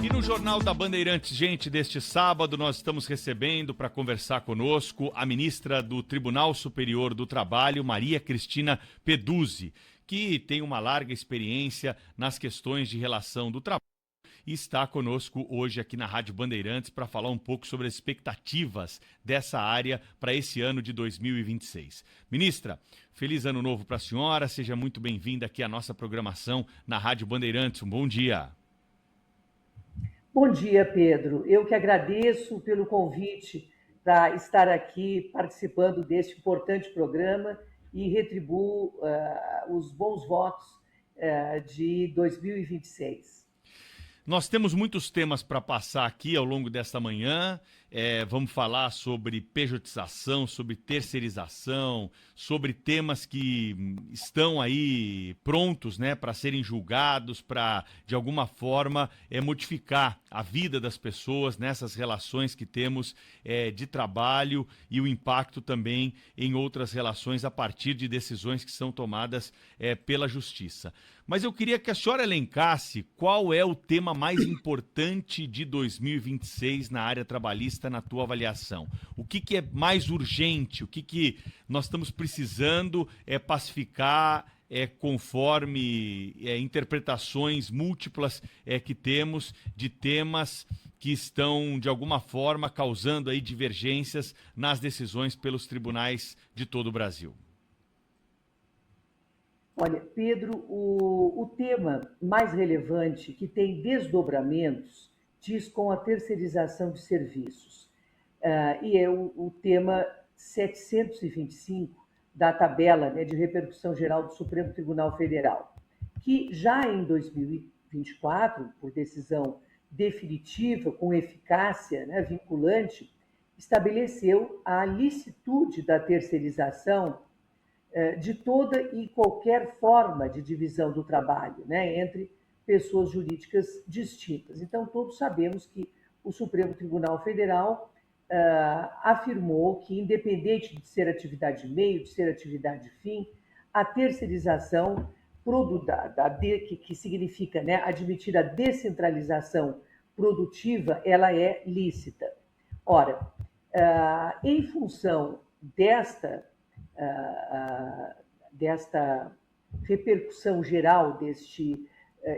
E no Jornal da Bandeirantes, gente, deste sábado, nós estamos recebendo para conversar conosco a ministra do Tribunal Superior do Trabalho, Maria Cristina Peduzzi, que tem uma larga experiência nas questões de relação do trabalho e está conosco hoje aqui na Rádio Bandeirantes para falar um pouco sobre as expectativas dessa área para esse ano de 2026. Ministra, feliz ano novo para a senhora, seja muito bem-vinda aqui à nossa programação na Rádio Bandeirantes. Um bom dia. Bom dia, Pedro. Eu que agradeço pelo convite para estar aqui participando deste importante programa e retribuo os bons votos de 2026. Nós temos muitos temas para passar aqui ao longo desta manhã. Vamos falar sobre pejotização, sobre terceirização, sobre temas que estão aí prontos, né, para serem julgados, para, de alguma forma, modificar a vida das pessoas nessas relações que temos de trabalho e o impacto também em outras relações a partir de decisões que são tomadas pela Justiça. Mas eu queria que a senhora elencasse qual é o tema mais importante de 2026 na área trabalhista, na tua avaliação. O que é mais urgente? O que nós estamos precisando pacificar conforme interpretações múltiplas que temos de temas que estão, de alguma forma, causando aí divergências nas decisões pelos tribunais de todo o Brasil? Olha, Pedro, o tema mais relevante que tem desdobramentos diz com a terceirização de serviços. E é o tema 725 da tabela, né, de repercussão geral do Supremo Tribunal Federal, que já em 2024, por decisão definitiva, com eficácia, né, vinculante, estabeleceu a licitude da terceirização de toda e qualquer forma de divisão do trabalho, né, entre pessoas jurídicas distintas. Então, todos sabemos que o Supremo Tribunal Federal afirmou que, independente de ser atividade meio, de ser atividade fim, a terceirização, que significa, né, admitir a descentralização produtiva, ela é lícita. Ora, em função desta repercussão geral, deste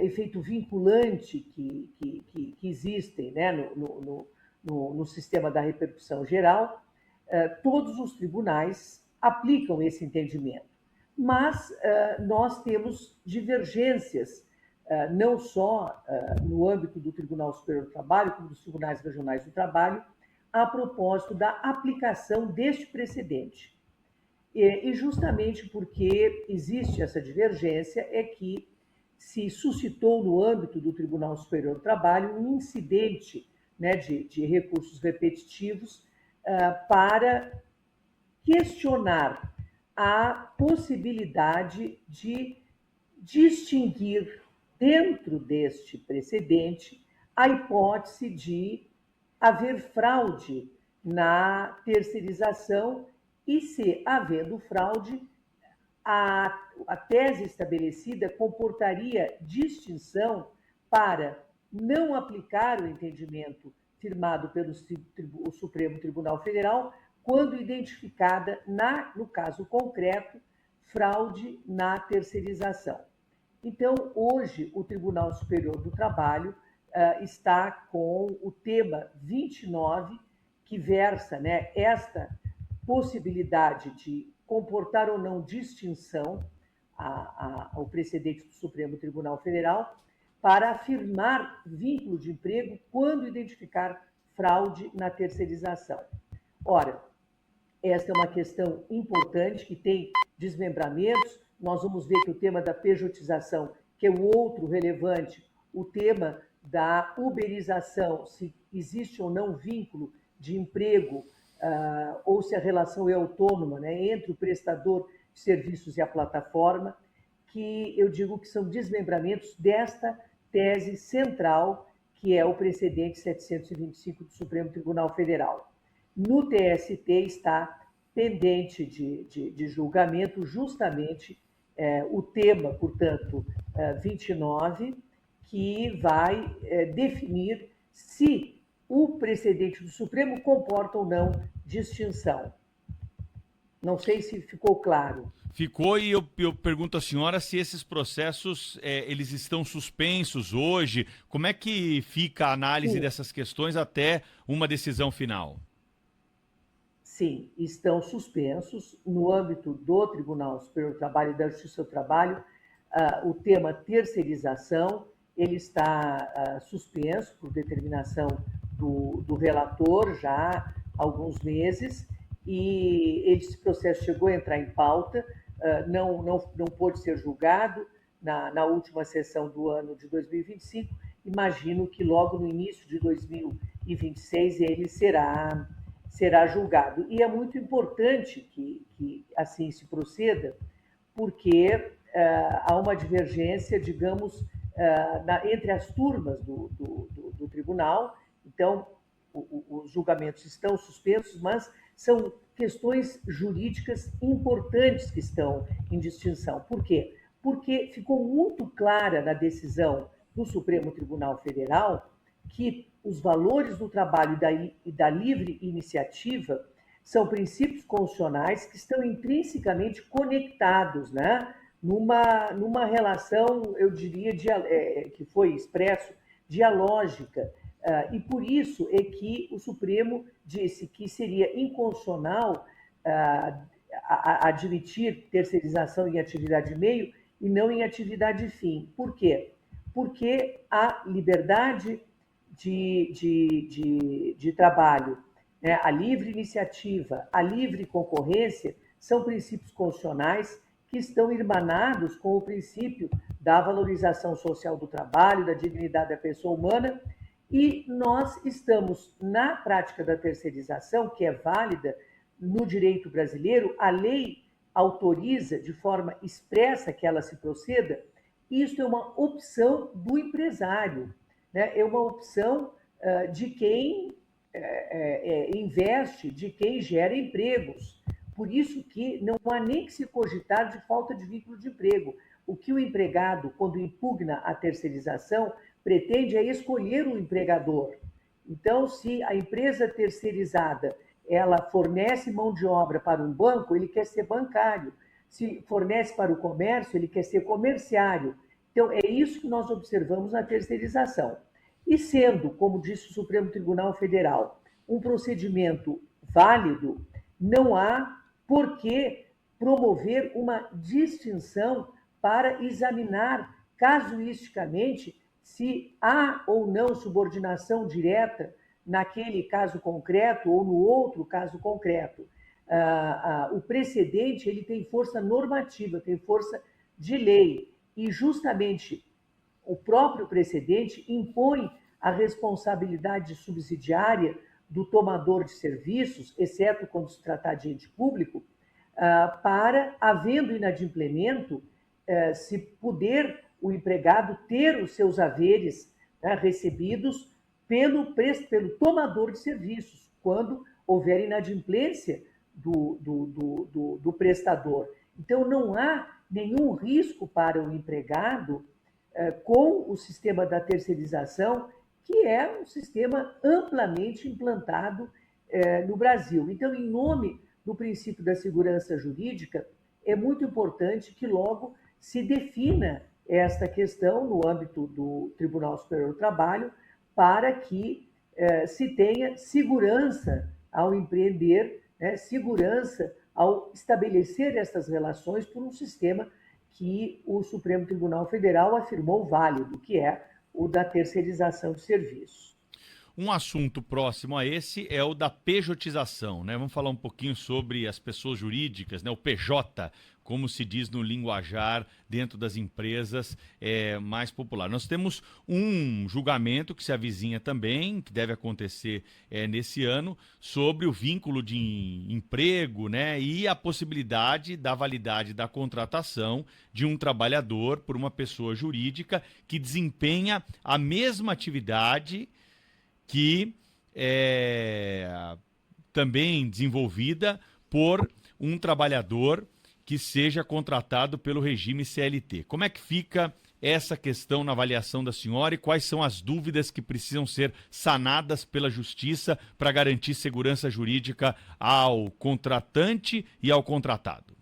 efeito vinculante que existem, né, no sistema da repercussão geral, todos os tribunais aplicam esse entendimento. Mas nós temos divergências, não só no âmbito do Tribunal Superior do Trabalho, como dos Tribunais Regionais do Trabalho, a propósito da aplicação deste precedente. E justamente porque existe essa divergência é que se suscitou no âmbito do Tribunal Superior do Trabalho um incidente, né, de recursos repetitivos para questionar a possibilidade de distinguir dentro deste precedente a hipótese de haver fraude na terceirização e, se havendo fraude, a tese estabelecida comportaria distinção para não aplicar o entendimento firmado pelo Supremo Tribunal Federal quando identificada, no caso concreto, fraude na terceirização. Então, hoje, o Tribunal Superior do Trabalho está com o tema 29, que versa, né, esta possibilidade de comportar ou não distinção ao precedente do Supremo Tribunal Federal para afirmar vínculo de emprego quando identificar fraude na terceirização. Ora, esta é uma questão importante que tem desmembramentos. Nós vamos ver que o tema da pejotização, que é o outro relevante, o tema da uberização, se existe ou não vínculo de emprego, ou se a relação é autônoma, né, entre o prestador de serviços e a plataforma, que eu digo que são desmembramentos desta tese central, que é o precedente 725 do Supremo Tribunal Federal. No TST está pendente de julgamento justamente o tema, portanto, 29, que vai definir se o precedente do Supremo comporta ou não distinção. Não sei se ficou claro. Ficou, e eu pergunto à senhora se esses processos eles estão suspensos hoje. Como é que fica a análise Sim, dessas questões até uma decisão final? sim, estão suspensos no âmbito do Tribunal Superior do Trabalho e da Justiça do Trabalho. O tema terceirização ele está suspenso por determinação do relator já há alguns meses, e esse processo chegou a entrar em pauta, não pôde ser julgado na última sessão do ano de 2025. Imagino que logo no início de 2026 ele será julgado. E é muito importante que assim se proceda, porque há uma divergência, digamos, entre as turmas do tribunal. Então, os julgamentos estão suspensos, mas são questões jurídicas importantes que estão em distinção. Por quê? Porque ficou muito clara na decisão do Supremo Tribunal Federal que os valores do trabalho e da livre iniciativa são princípios constitucionais que estão intrinsecamente conectados, né? Numa relação, eu diria, que foi expresso, dialógica. E por isso é que o Supremo disse que seria inconstitucional admitir terceirização em atividade meio e não em atividade fim. Por quê? Porque a liberdade de trabalho, né, a livre iniciativa, a livre concorrência, são princípios constitucionais que estão irmanados com o princípio da valorização social do trabalho, da dignidade da pessoa humana, e nós estamos na prática da terceirização, que é válida no direito brasileiro, a lei autoriza de forma expressa que ela se proceda. Isso é uma opção do empresário, né? É uma opção de quem investe, de quem gera empregos. Por isso que não há nem que se cogitar de falta de vínculo de emprego. O que o empregado, quando impugna a terceirização, pretende é escolher um empregador. Então, se a empresa terceirizada ela fornece mão de obra para um banco, ele quer ser bancário. Se fornece para o comércio, ele quer ser comerciário. Então, é isso que nós observamos na terceirização. E sendo, como disse o Supremo Tribunal Federal, um procedimento válido, não há por que promover uma distinção para examinar casuisticamente se há ou não subordinação direta naquele caso concreto ou no outro caso concreto. O precedente ele tem força normativa, tem força de lei, e justamente o próprio precedente impõe a responsabilidade subsidiária do tomador de serviços, exceto quando se tratar de ente público, para, havendo inadimplemento, se puder o empregado ter os seus haveres, né, recebidos pelo tomador de serviços, quando houver inadimplência do prestador. Então, não há nenhum risco para o empregado com o sistema da terceirização, que é um sistema amplamente implantado no Brasil. Então, em nome do princípio da segurança jurídica, é muito importante que logo se defina esta questão no âmbito do Tribunal Superior do Trabalho, para que se tenha segurança ao empreender, né, segurança ao estabelecer essas relações por um sistema que o Supremo Tribunal Federal afirmou válido, que é o da terceirização de serviços. Um assunto próximo a esse é o da pejotização, né? Vamos falar um pouquinho sobre as pessoas jurídicas, né? O PJ, como se diz no linguajar dentro das empresas mais popular. Nós temos um julgamento que se avizinha também, que deve acontecer nesse ano, sobre o vínculo de emprego, né? E a possibilidade da validade da contratação de um trabalhador por uma pessoa jurídica que desempenha a mesma atividade que é também desenvolvida por um trabalhador que seja contratado pelo regime CLT. Como é que fica essa questão na avaliação da senhora e quais são as dúvidas que precisam ser sanadas pela Justiça para garantir segurança jurídica ao contratante e ao contratado?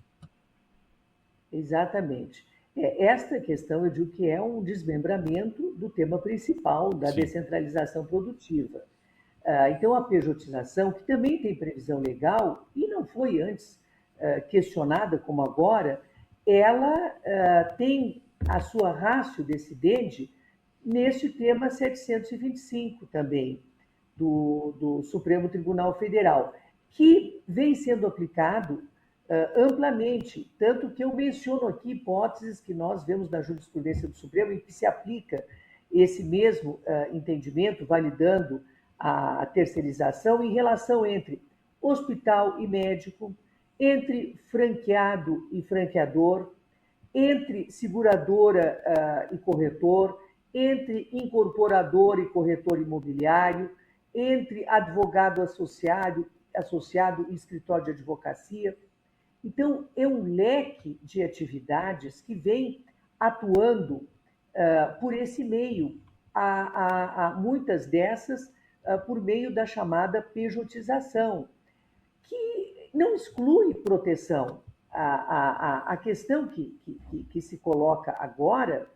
Exatamente. Esta questão, eu digo que é um desmembramento do tema principal da Sim. descentralização produtiva. Então, a pejotização, que também tem previsão legal e não foi antes questionada como agora, ela tem a sua ratio decidente neste tema 725 também, do Supremo Tribunal Federal, que vem sendo aplicado amplamente, tanto que eu menciono aqui hipóteses que nós vemos na jurisprudência do Supremo em que se aplica esse mesmo entendimento, validando a terceirização em relação entre hospital e médico, entre franqueado e franqueador, entre seguradora e corretor, entre incorporador e corretor imobiliário, entre advogado associado e escritório de advocacia. Então, é um leque de atividades que vem atuando por esse meio, muitas dessas por meio da chamada pejotização, que não exclui proteção. A questão que se coloca agora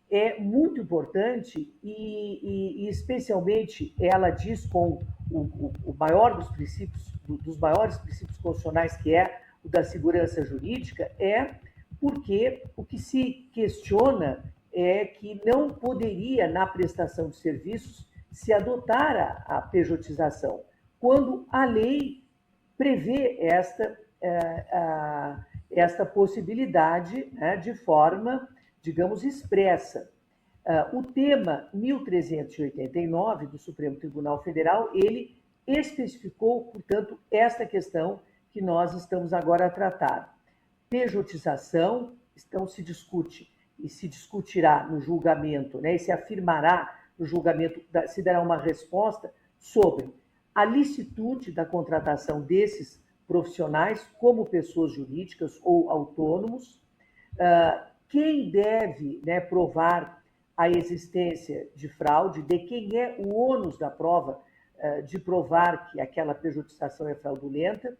é muito importante e especialmente ela diz com o maior dos maiores princípios constitucionais, que é o da segurança jurídica, porque o que se questiona é que não poderia, na prestação de serviços, se adotar a pejotização, quando a lei prevê esta possibilidade, né, de forma, digamos, expressa. O tema 1389 do Supremo Tribunal Federal, ele especificou, portanto, esta questão que nós estamos agora a tratar. Pejotização, então se discute e se discutirá no julgamento, né, e se afirmará no julgamento, se dará uma resposta sobre a licitude da contratação desses profissionais como pessoas jurídicas ou autônomos, quem deve, né, provar a existência de fraude, de quem é o ônus da prova de provar que aquela pejotização é fraudulenta,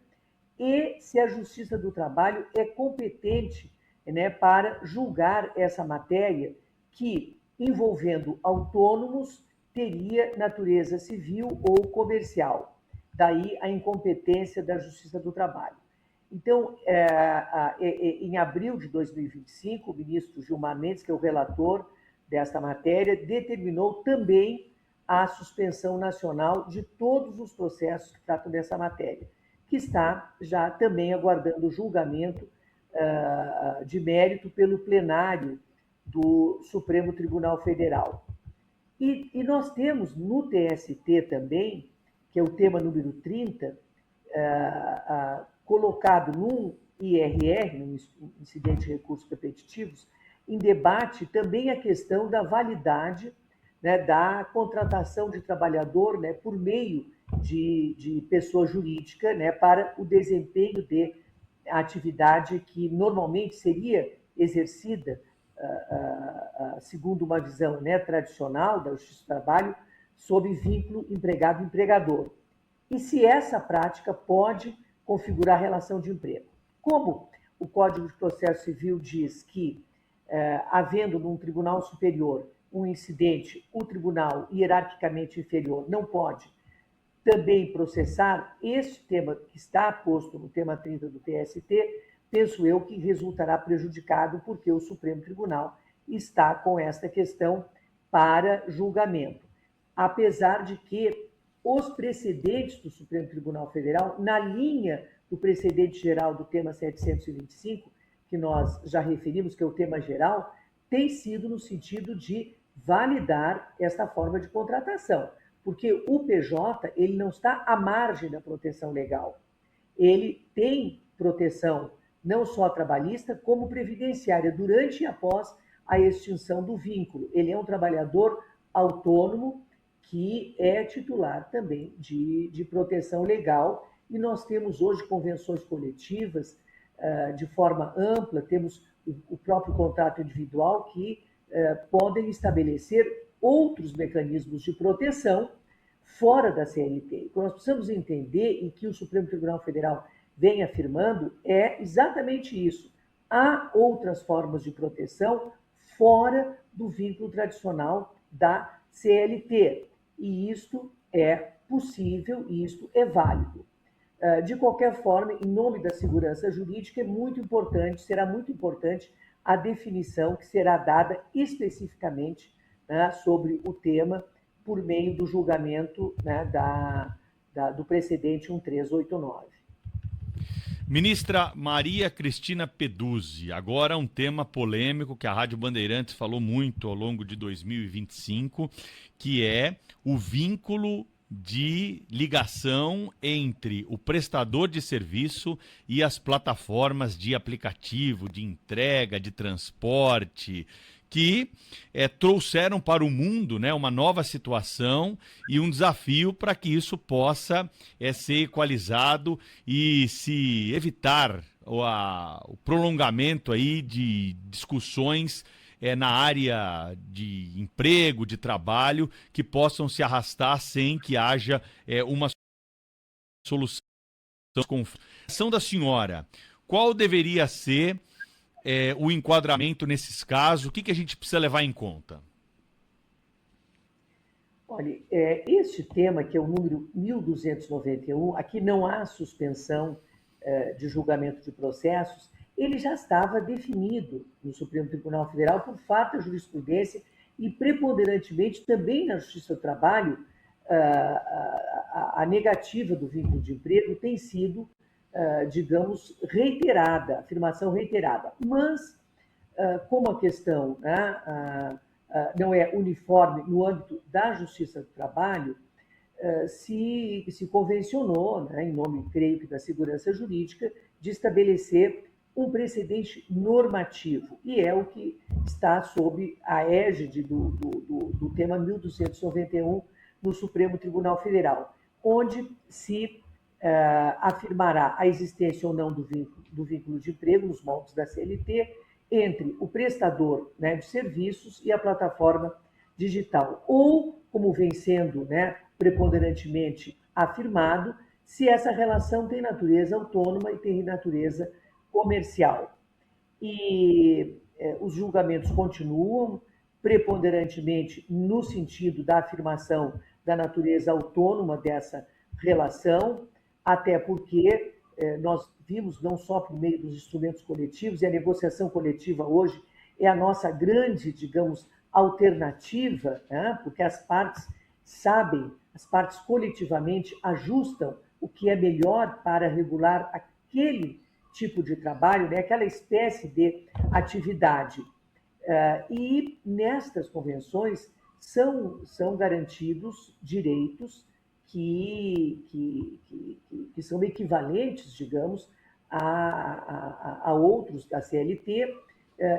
e se a Justiça do Trabalho é competente, né, para julgar essa matéria que, envolvendo autônomos, teria natureza civil ou comercial. Daí a incompetência da Justiça do Trabalho. Então, em abril de 2025, o ministro Gilmar Mendes, que é o relator desta matéria, determinou também a suspensão nacional de todos os processos que tratam dessa matéria, que está já também aguardando julgamento de mérito pelo plenário do Supremo Tribunal Federal. E nós temos no TST também, que é o tema número 30, colocado num IRR, no Incidente de Recursos Repetitivos, em debate também a questão da validade, né, da contratação de trabalhador, né, por meio de pessoa jurídica, né, para o desempenho de atividade que normalmente seria exercida, segundo uma visão, né, tradicional da Justiça do Trabalho, sob vínculo empregado-empregador. E se essa prática pode configurar relação de emprego. Como o Código de Processo Civil diz que, havendo num tribunal superior um incidente, o tribunal hierarquicamente inferior não pode também processar, este tema que está posto no tema 30 do TST, penso eu que resultará prejudicado porque o Supremo Tribunal está com esta questão para julgamento. Apesar de que os precedentes do Supremo Tribunal Federal, na linha do precedente geral do tema 725, que nós já referimos, que é o tema geral, tem sido no sentido de validar esta forma de contratação, porque o PJ ele não está à margem da proteção legal. Ele tem proteção não só trabalhista, como previdenciária, durante e após a extinção do vínculo. Ele é um trabalhador autônomo que é titular também de proteção legal, e nós temos hoje convenções coletivas de forma ampla, temos o próprio contrato individual que podem estabelecer outros mecanismos de proteção fora da CLT. O que nós precisamos entender, e que o Supremo Tribunal Federal vem afirmando, é exatamente isso. Há outras formas de proteção fora do vínculo tradicional da CLT. E isto é possível e isto é válido. De qualquer forma, em nome da segurança jurídica, é muito importante, será muito importante a definição que será dada especificamente, né, sobre o tema por meio do julgamento, né, do precedente 1389. Ministra Maria Cristina Peduzzi, agora um tema polêmico que a Rádio Bandeirantes falou muito ao longo de 2025, que é o vínculo de ligação entre o prestador de serviço e as plataformas de aplicativo, de entrega, de transporte, que trouxeram para o mundo, né, uma nova situação e um desafio para que isso possa ser equalizado e se evitar o prolongamento aí de discussões na área de emprego, de trabalho, que possam se arrastar sem que haja uma solução. A ação da senhora, qual deveria ser o enquadramento nesses casos? O que a gente precisa levar em conta? Olha, este tema, que é o número 1291, aqui não há suspensão de julgamento de processos, ele já estava definido no Supremo Tribunal Federal por farta jurisprudência e preponderantemente também na Justiça do Trabalho. A negativa do vínculo de emprego tem sido, digamos, reiterada, afirmação reiterada. Mas, como a questão, né, não é uniforme no âmbito da Justiça do Trabalho, se convencionou, né, em nome, creio que, da segurança jurídica, de estabelecer um precedente normativo, e é o que está sob a égide do tema 1291 no Supremo Tribunal Federal, onde se afirmará a existência ou não do vínculo de emprego nos moldes da CLT entre o prestador, né, de serviços e a plataforma digital, ou, como vem sendo, né, preponderantemente afirmado, se essa relação tem natureza autônoma e tem natureza comercial. E os julgamentos continuam, preponderantemente no sentido da afirmação da natureza autônoma dessa relação, até porque nós vimos, não só por meio dos instrumentos coletivos, e a negociação coletiva hoje é a nossa grande, digamos, alternativa, né? Porque as partes sabem, as partes coletivamente ajustam o que é melhor para regular aquele tipo de trabalho, né? Aquela espécie de atividade. E nestas convenções são garantidos direitos que são equivalentes, digamos, a outros da CLT,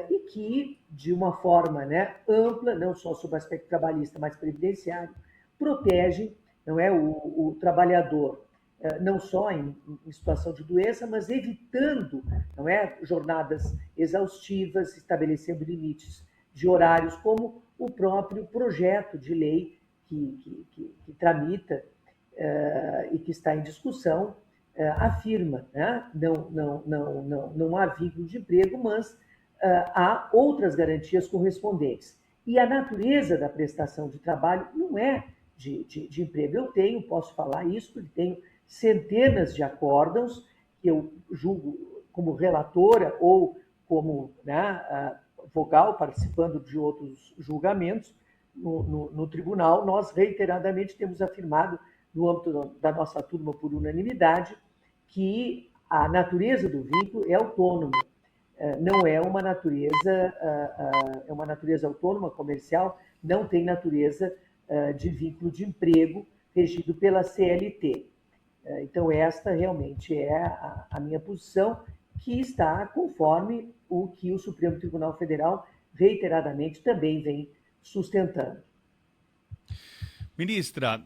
e que, de uma forma, né, ampla, não só sob o aspecto trabalhista, mas previdenciário, protegem, não é, o trabalhador, não só em situação de doença, mas evitando, não é, jornadas exaustivas, estabelecendo limites de horários, como o próprio projeto de lei que tramita e que está em discussão afirma, né? Não há vínculo de emprego, mas há outras garantias correspondentes. E a natureza da prestação de trabalho não é de emprego. Eu posso falar isso, porque tenho centenas de acórdãos que eu julgo como relatora ou como, né, vogal, participando de outros julgamentos no tribunal. Nós reiteradamente temos afirmado, no âmbito da nossa turma por unanimidade, que a natureza do vínculo é autônoma, não é uma natureza, é uma natureza autônoma, comercial, não tem natureza de vínculo de emprego regido pela CLT. Então, esta realmente é a minha posição, que está conforme o que o Supremo Tribunal Federal reiteradamente também vem sustentando. Ministra,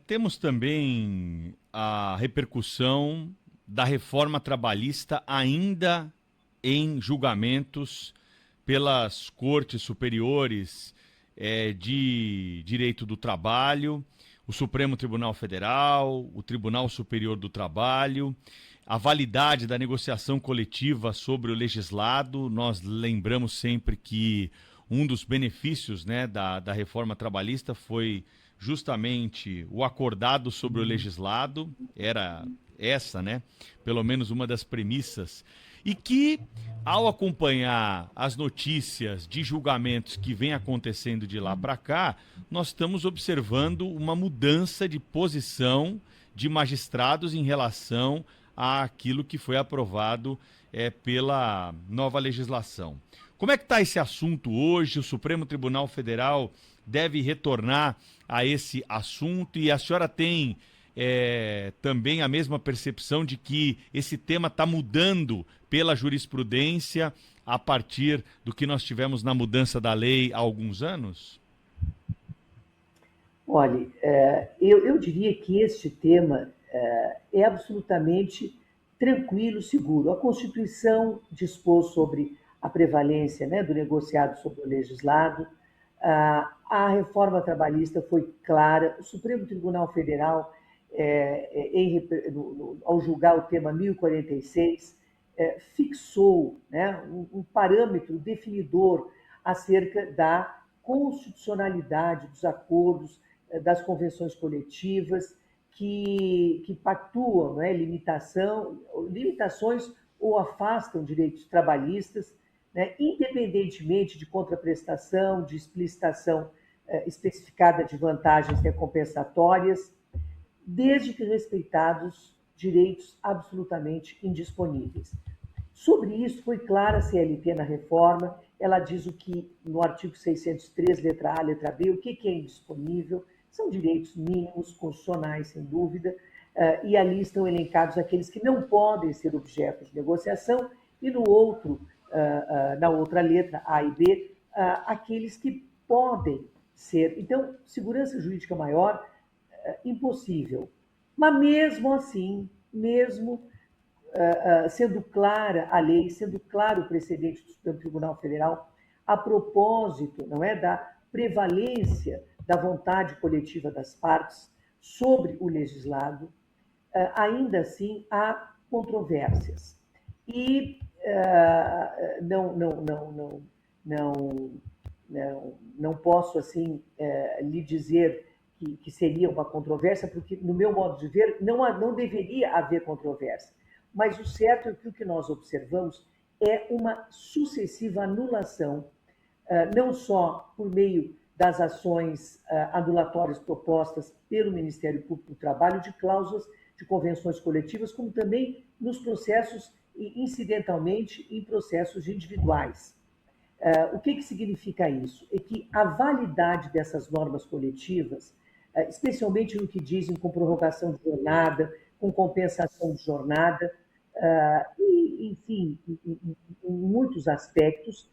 temos também a repercussão da reforma trabalhista ainda em julgamentos pelas cortes superiores de direito do trabalho, o Supremo Tribunal Federal, o Tribunal Superior do Trabalho, a validade da negociação coletiva sobre o legislado. Nós lembramos sempre que um dos benefícios, né, da reforma trabalhista foi justamente o acordado sobre o legislado, era essa, né, pelo menos uma das premissas, e que, ao acompanhar as notícias de julgamentos que vem acontecendo de lá para cá, nós estamos observando uma mudança de posição de magistrados em relação àquilo que foi aprovado pela nova legislação. Como é que está esse assunto hoje? O Supremo Tribunal Federal deve retornar a esse assunto, e a senhora tem também a mesma percepção de que esse tema está mudando pela jurisprudência a partir do que nós tivemos na mudança da lei há alguns anos? Olha, eu diria que este tema é absolutamente tranquilo, seguro. A Constituição dispôs sobre a prevalência, né, do negociado sobre o legislado. A reforma trabalhista foi clara. O Supremo Tribunal Federal, ao julgar o tema 1046, fixou, né, um parâmetro definidor acerca da constitucionalidade dos acordos, das convenções coletivas que pactuam, né, limitações ou afastam direitos trabalhistas, né, independentemente de contraprestação, de explicitação especificada de vantagens recompensatórias, desde que respeitados direitos absolutamente indisponíveis. Sobre isso, foi clara a CLT na reforma. Ela diz o que, no artigo 603, letra A, letra B, o que é indisponível. São direitos mínimos, constitucionais, sem dúvida, e ali estão elencados aqueles que não podem ser objeto de negociação, e no outro, na outra letra, A e B, aqueles que podem ser. Então, segurança jurídica maior, impossível. Mas mesmo assim, mesmo sendo clara a lei, sendo claro o precedente do Supremo Tribunal Federal, a propósito, não é, da prevalência da vontade coletiva das partes sobre o legislado, ainda assim há controvérsias. E não posso assim lhe dizer que seria uma controvérsia, porque, no meu modo de ver, não deveria haver controvérsia. Mas o certo é que o que nós observamos é uma sucessiva anulação, não só por meio das ações anulatórias propostas pelo Ministério Público do Trabalho, de cláusulas de convenções coletivas, como também nos processos, incidentalmente, em processos individuais. O que significa isso? É que a validade dessas normas coletivas, especialmente no que dizem com prorrogação de jornada, com compensação de jornada, e, enfim, em muitos aspectos,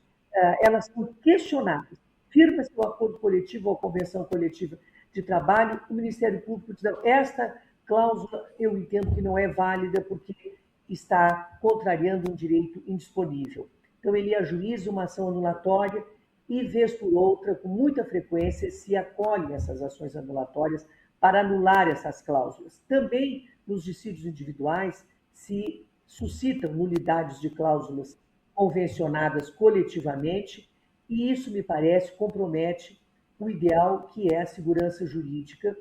elas são questionadas. Firma-se o acordo coletivo ou a convenção coletiva de trabalho, o Ministério Público diz, não, esta cláusula eu entendo que não é válida porque está contrariando um direito indisponível. Então, ele ajuiza uma ação anulatória e, vez por outra, com muita frequência, se acolhem essas ações anulatórias para anular essas cláusulas. Também, nos dissídios individuais, se suscitam nulidades de cláusulas convencionadas coletivamente, e isso, me parece, compromete o ideal que é a segurança jurídica,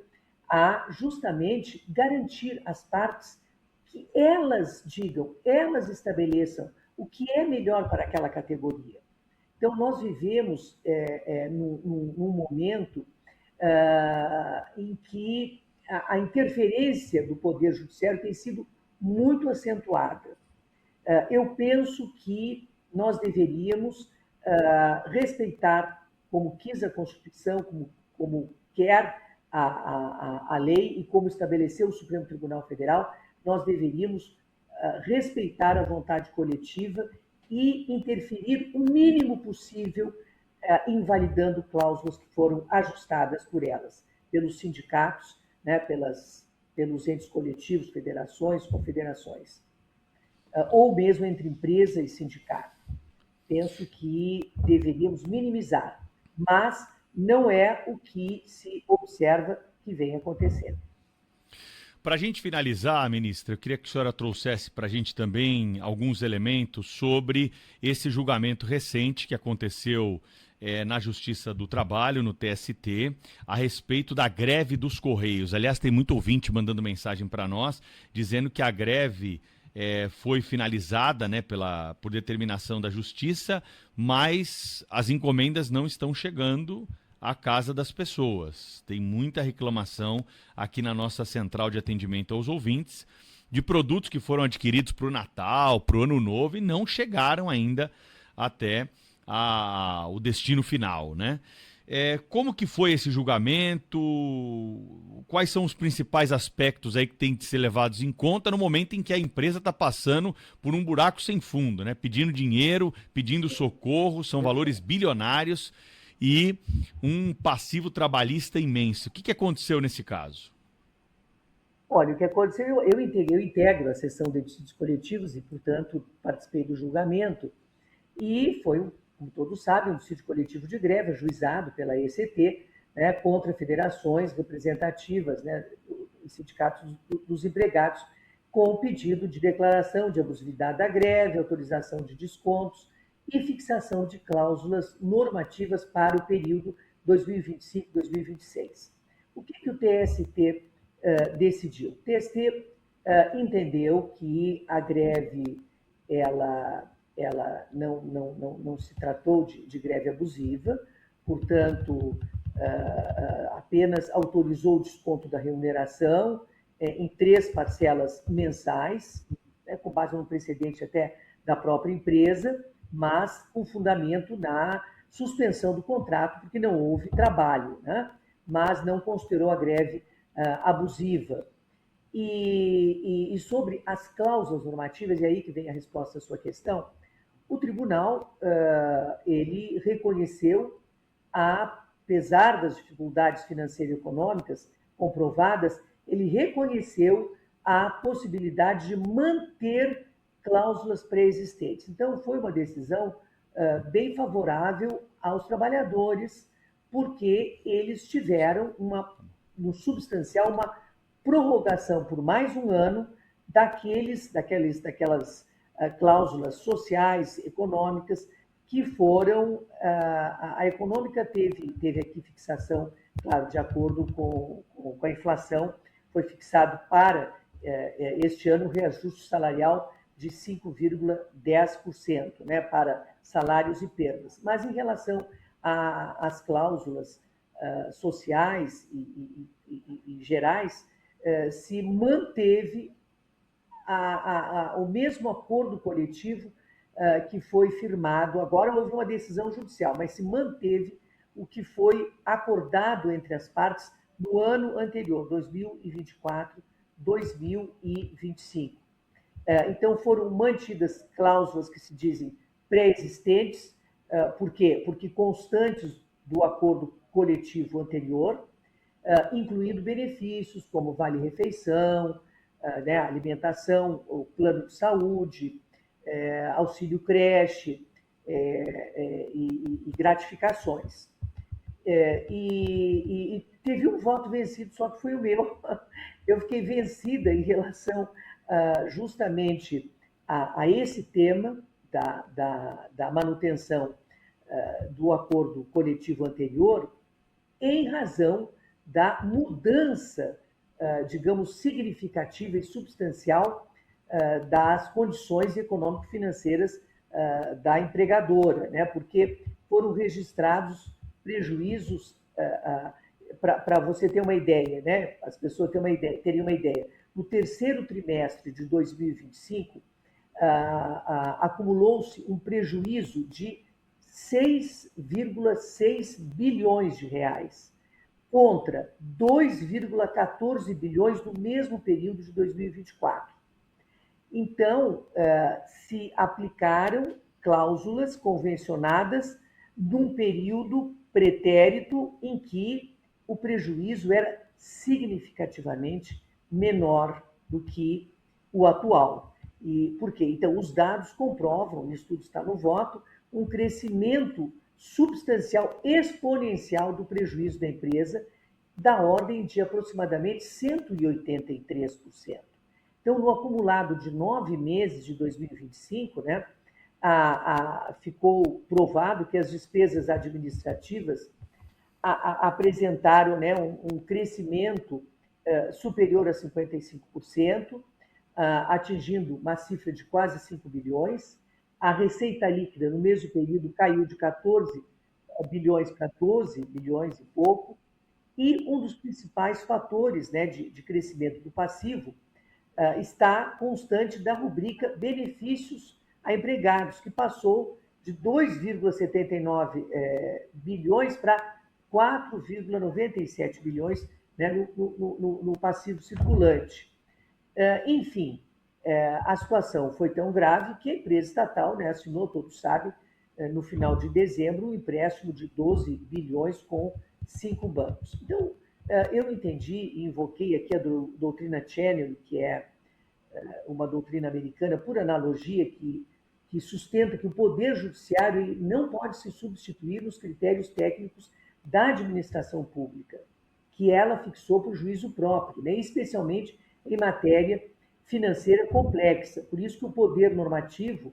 a justamente garantir às partes que elas digam, elas estabeleçam o que é melhor para aquela categoria. Então, nós vivemos num momento em que a interferência do Poder Judiciário tem sido muito acentuada. Eu penso que nós deveríamos respeitar, como quis a Constituição, como quer a lei e como estabeleceu o Supremo Tribunal Federal, nós deveríamos respeitar a vontade coletiva e interferir o mínimo possível, invalidando cláusulas que foram ajustadas por elas, pelos sindicatos, né, pelos entes coletivos, federações, confederações, ou mesmo entre empresa e sindicato. penso que deveríamos minimizar, mas não é o que se observa que vem acontecendo. Para a gente finalizar, ministra, eu queria que a senhora trouxesse para a gente também alguns elementos sobre esse julgamento recente que aconteceu na Justiça do Trabalho, no TST, a respeito da greve dos Correios. Aliás, tem muito ouvinte mandando mensagem para nós, dizendo que a greve foi finalizada, né, por determinação da Justiça, mas as encomendas não estão chegando à casa das pessoas. Tem muita reclamação aqui na nossa central de atendimento aos ouvintes de produtos que foram adquiridos para o Natal, para o Ano Novo e não chegaram ainda até o destino final, né? Como que foi esse julgamento? Quais são os principais aspectos aí que têm de ser levados em conta no momento em que a empresa está passando por um buraco sem fundo, né? Pedindo dinheiro, pedindo socorro, são valores bilionários e um passivo trabalhista imenso. O que aconteceu nesse caso? Olha, o que aconteceu, eu integro a sessão de dissídios coletivos e, portanto, participei do julgamento. E foi, como todos sabem, um dissídio coletivo de greve, ajuizado pela ECT, né, contra federações representativas, né, e sindicatos dos empregados, com o pedido de declaração de abusividade da greve, autorização de descontos e fixação de cláusulas normativas para o período 2025-2026. O que o TST decidiu? O TST entendeu que a greve ela não se tratou de greve abusiva, portanto, apenas autorizou o desconto da remuneração em 3 parcelas mensais, né, com base no precedente até da própria empresa, mas com fundamento na suspensão do contrato, porque não houve trabalho, né? Mas não considerou a greve abusiva. E sobre as cláusulas normativas, e aí que vem a resposta à sua questão, o tribunal ele reconheceu, apesar das dificuldades financeiras e econômicas comprovadas, ele reconheceu a possibilidade de manter cláusulas pré-existentes. Então, foi uma decisão bem favorável aos trabalhadores, porque eles tiveram no substancial, uma prorrogação por mais um ano daquelas cláusulas sociais, econômicas, que foram... A econômica teve aqui fixação, claro, de acordo com a inflação, foi fixado para este ano o reajuste salarial de 5,10%, né, para salários e perdas. Mas em relação às cláusulas sociais e gerais, se manteve o mesmo acordo coletivo que foi firmado. Agora houve uma decisão judicial, mas se manteve o que foi acordado entre as partes no ano anterior, 2024, 2025. Então, foram mantidas cláusulas que se dizem pré-existentes. Por quê? Porque constantes do acordo coletivo anterior, incluindo benefícios como vale-refeição, né, alimentação, o plano de saúde, auxílio creche e gratificações. E teve um voto vencido, só que foi o meu. Eu fiquei vencida em relação justamente a esse tema da manutenção do acordo coletivo anterior, em razão da mudança, digamos, significativa e substancial das condições econômico-financeiras da empregadora, né? Porque foram registrados prejuízos, para você ter uma ideia, né? As pessoas terem uma ideia. No terceiro trimestre de 2025, acumulou-se um prejuízo de 6,6 bilhões de reais, contra 2,14 bilhões no mesmo período de 2024. Então, se aplicaram cláusulas convencionadas num período pretérito em que o prejuízo era significativamente menor do que o atual. E por quê? Então, os dados comprovam, o estudo está no voto, um crescimento substancial, exponencial do prejuízo da empresa, da ordem de aproximadamente 183%. Então, no acumulado de 9 meses de 2025, né, ficou provado que as despesas administrativas apresentaram, né, um crescimento superior a 55%, atingindo uma cifra de quase 5 bilhões. A receita líquida, no mesmo período, caiu de 14 bilhões para 12 bilhões e pouco. E um dos principais fatores, né, de crescimento do passivo está constante da rubrica benefícios a empregados, que passou de 2,79 bilhões para 4,97 bilhões, né, no passivo circulante. Enfim, a situação foi tão grave que a empresa estatal, né, assinou, todos sabem, no final de dezembro, um empréstimo de 12 bilhões com 5 bancos. Então, eu entendi e invoquei aqui a doutrina Cheney, que é uma doutrina americana, por analogia, que sustenta que o Poder Judiciário não pode se substituir nos critérios técnicos da administração pública, que ela fixou por juízo próprio, né, especialmente em matéria financeira complexa. Por isso que o poder normativo,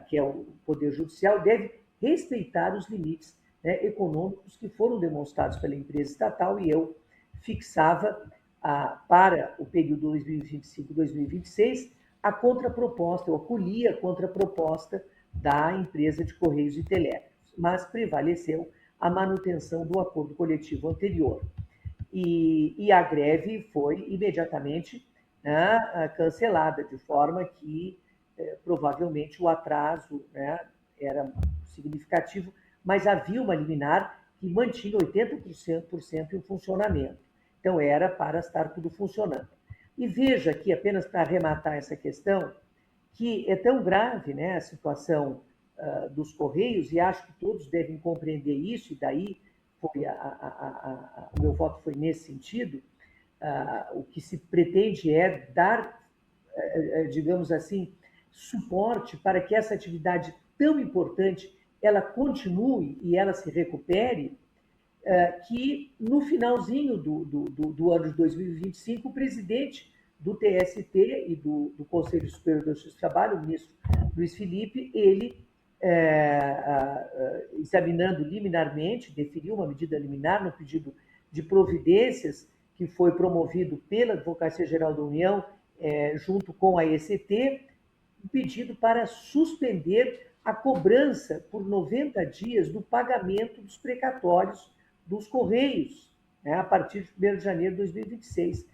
que é o Poder Judicial, deve respeitar os limites, né, econômicos que foram demonstrados pela empresa estatal, e eu fixava para o período 2025-2026 a contraproposta, eu acolhi a contraproposta da empresa de Correios e Telégrafos, mas prevaleceu a manutenção do acordo coletivo anterior. E a greve foi imediatamente, né, cancelada, de forma que provavelmente o atraso, né, era significativo, mas havia uma liminar que mantinha 80% em funcionamento. Então, era para estar tudo funcionando. E veja aqui, apenas para arrematar essa questão, que é tão grave, né, a situação dos Correios, e acho que todos devem compreender isso, e daí foi o meu voto foi nesse sentido. O que se pretende é dar, digamos assim, suporte para que essa atividade tão importante ela continue e ela se recupere, que no finalzinho do ano de 2025, o presidente do TST e do Conselho Superior da Justiça do Trabalho, o ministro Luiz Felipe, ele, examinando liminarmente, deferiu uma medida liminar no pedido de providências que foi promovido pela Advocacia Geral da União, junto com a ECT, um pedido para suspender a cobrança por 90 dias do pagamento dos precatórios dos Correios, né, a partir de 1º de janeiro de 2026.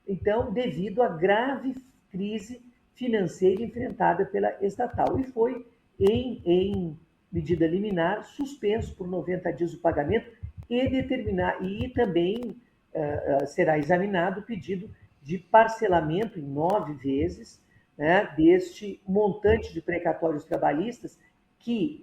Então, devido à grave crise financeira enfrentada pela estatal. E foi, em medida liminar, suspenso por 90 dias o pagamento e também será examinado o pedido de parcelamento em 9 vezes, né, deste montante de precatórios trabalhistas que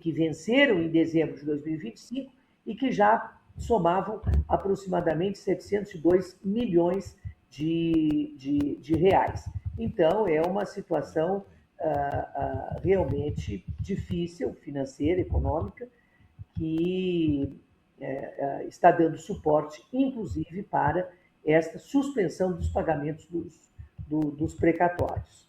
venceram em dezembro de 2025 e que já somavam aproximadamente 702 milhões de reais. Então, é uma situação realmente difícil, financeira, econômica, que está dando suporte, inclusive, para esta suspensão dos pagamentos dos precatórios.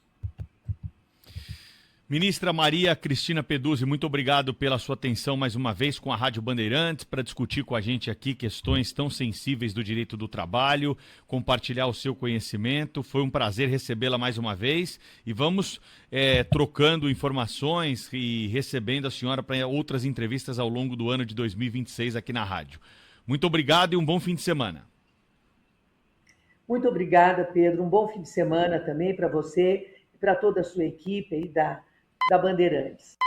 Ministra Maria Cristina Peduzzi, muito obrigado pela sua atenção mais uma vez com a Rádio Bandeirantes, para discutir com a gente aqui questões tão sensíveis do direito do trabalho, compartilhar o seu conhecimento. Foi um prazer recebê-la mais uma vez e vamos trocando informações e recebendo a senhora para outras entrevistas ao longo do ano de 2026 aqui na rádio. Muito obrigado e um bom fim de semana. Muito obrigada, Pedro. Um bom fim de semana também para você e para toda a sua equipe aí da Bandeirantes.